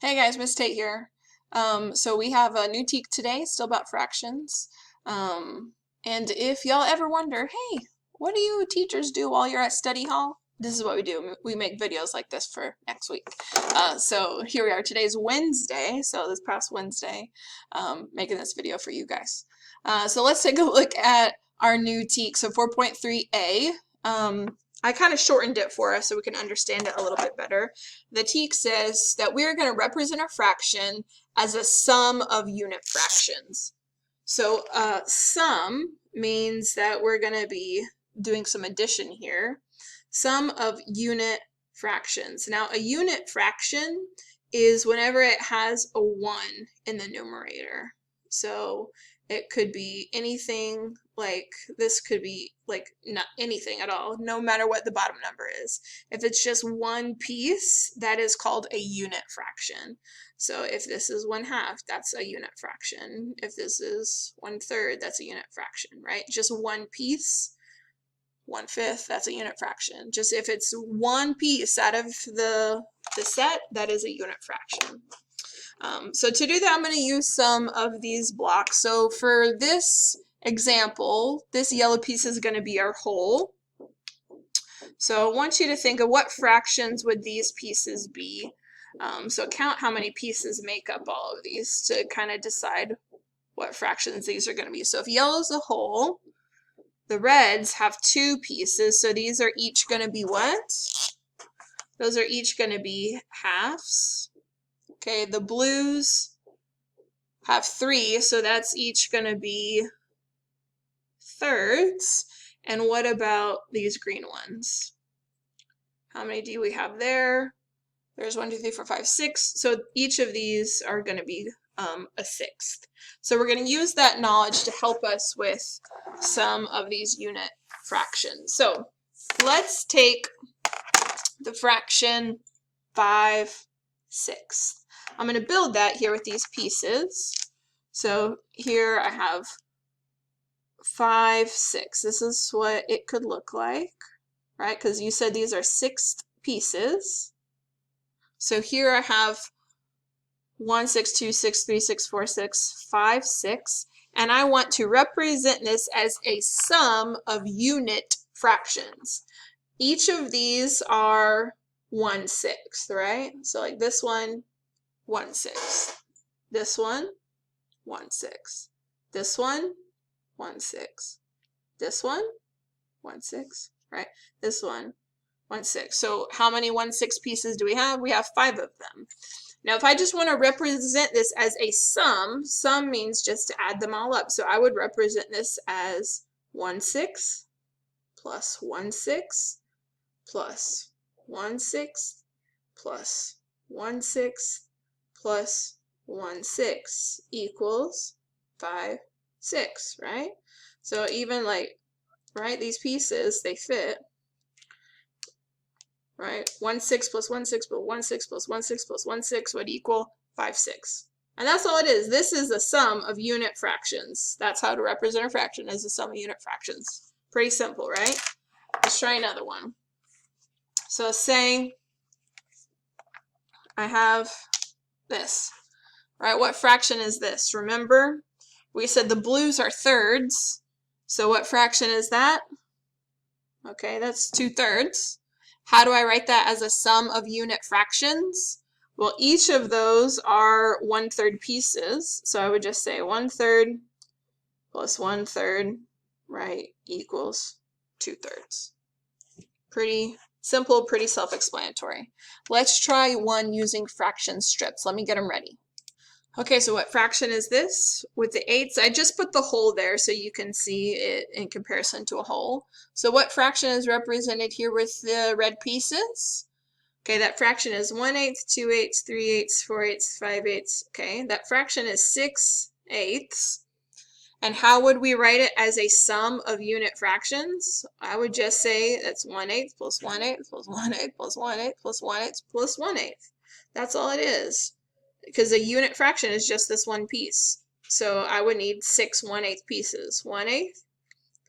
Hey guys, Miss Tate here. So we have a new teak today, still about fractions. And if y'all ever wonder, hey, what do you teachers do while you're at study hall? This is what we do. We make videos like this for next week. So here we are. Today's Wednesday, so this past Wednesday, making this video for you guys. So let's take a look at our new teak. So 4.3a. I kind of shortened it for us so we can understand it a little bit better. The teak says that we're going to represent a fraction as a sum of unit fractions. So sum means that we're going to be doing some addition here. Sum of unit fractions. Now a unit fraction is whenever it has a 1 in the numerator. So it could be anything, like this could be like not anything at all, no matter what the bottom number is. If it's just one piece, that is called a unit fraction. So if this is 1/2, that's a unit fraction. If this is 1/3, that's a unit fraction, right? Just one piece, 1/5, that's a unit fraction. Just if it's one piece out of the set, that is a unit fraction. So to do that, I'm going to use some of these blocks. So for this example, this yellow piece is going to be our whole. So I want you to think of what fractions would these pieces be. So count how many pieces make up all of these to kind of decide what fractions these are going to be. So if yellow is a whole, the reds have 2 pieces, so these are each going to be what? Those are each going to be halves. Okay, the blues have 3, so that's each going to be thirds. And what about these green ones? How many do we have there? There's 1, 2, 3, 4, 5, 6. So each of these are going to be a sixth. So we're going to use that knowledge to help us with some of these unit fractions. So let's take the fraction 5/6. I'm going to build that here with these pieces. So here I have 5/6. This is what it could look like, right? Because you said these are sixth pieces. So here I have 1, 6, 2, 6, 3, 6, 4, 6, 5, 6. And I want to represent this as a sum of unit fractions. Each of these are 1/6, right? So like this one, 1/6. This one, 1/6. This one, 1/6. This one, 1/6, right? This one, 1/6. So how many 1/6 pieces do we have? We have 5 of them. Now if I just want to represent this as a sum means just to add them all up. So I would represent this as 1/6 plus 1/6 plus 1/6 plus 1/6 plus 1/6 equals 5/6, right? So even like, right, these pieces, they fit, right? 1/6 plus 1/6 plus 1/6 plus 1/6 plus 1/6 would equal 5/6. And that's all it is. This is the sum of unit fractions. That's how to represent a fraction, as a sum of unit fractions. Pretty simple, right? Let's try another one. So say I have this, right? What fraction is this? Remember, we said the blues are thirds. So what fraction is that? Okay, that's 2/3. How do I write that as a sum of unit fractions? Well, each of those are 1/3 pieces. So I would just say 1/3 plus 1/3, right, equals 2/3. Pretty simple, pretty self-explanatory. Let's try one using fraction strips. Let me get them ready. Okay, so what fraction is this? With the 8s, I just put the whole there so you can see it in comparison to a whole. So what fraction is represented here with the red pieces? Okay, that fraction is 1/8, 2/8, 3/8, 4/8, 5/8. Okay, that fraction is 6/8. And how would we write it as a sum of unit fractions? I would just say that's 1/8 plus 1/8 plus 1/8 plus 1/8 plus 1/8 plus 1/8. That's all it is. Because a unit fraction is just this one piece. So I would need 6 1/8 pieces. 1/8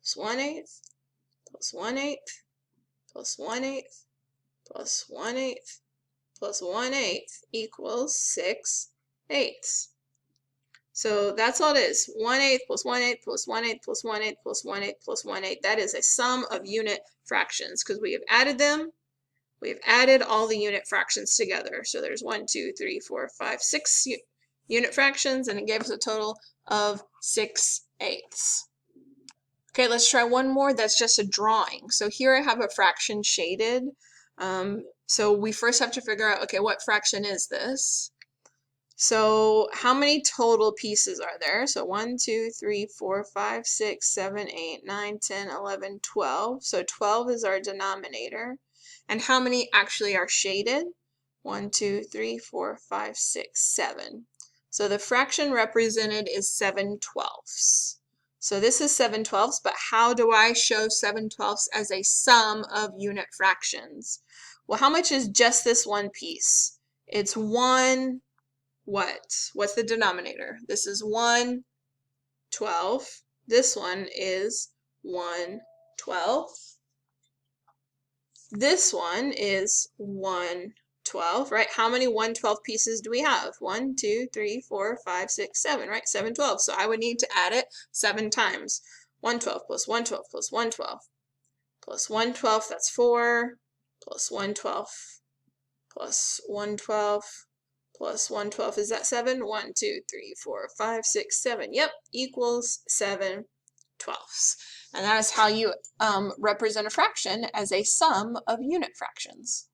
plus 1/8 plus 1/8 plus 1/8 plus 1/8 plus 1/8 equals 6/8. So that's all it is. 1/8 plus 1/8 plus 1/8 plus 1/8 plus 1/8 plus 1/8. That is a sum of unit fractions because we have added them. We have added all the unit fractions together. So there's 1, 2, 3, 4, 5, 6 unit fractions, and it gave us a total of 6/8. Okay, let's try one more. That's just a drawing. So here I have a fraction shaded. So we first have to figure out, okay, what fraction is this? So how many total pieces are there? So 1, 2, 3, 4, 5, 6, 7, 8, 9, 10, 11, 12. So 12 is our denominator. And how many actually are shaded? 1, 2, 3, 4, 5, 6, 7. So the fraction represented is 7/12. So this is 7/12, but how do I show 7/12 as a sum of unit fractions? Well, how much is just this one piece? It's 1, what? What's the denominator? This is 1/12. This one is 1/12. This one is 1/12, right? How many 1/12 pieces do we have? 1, 2, 3, 4, 5, 6, 7, right? 7/12. So I would need to add it 7 times. 1/12 plus 1/12 plus 1/12 plus 1/12, that's 4, plus 1/12 plus 1/12 plus 1/12, is that 7? 1, 2, 3, 4, 5, 6, 7. Yep, equals 7/12. And that is how you represent a fraction as a sum of unit fractions.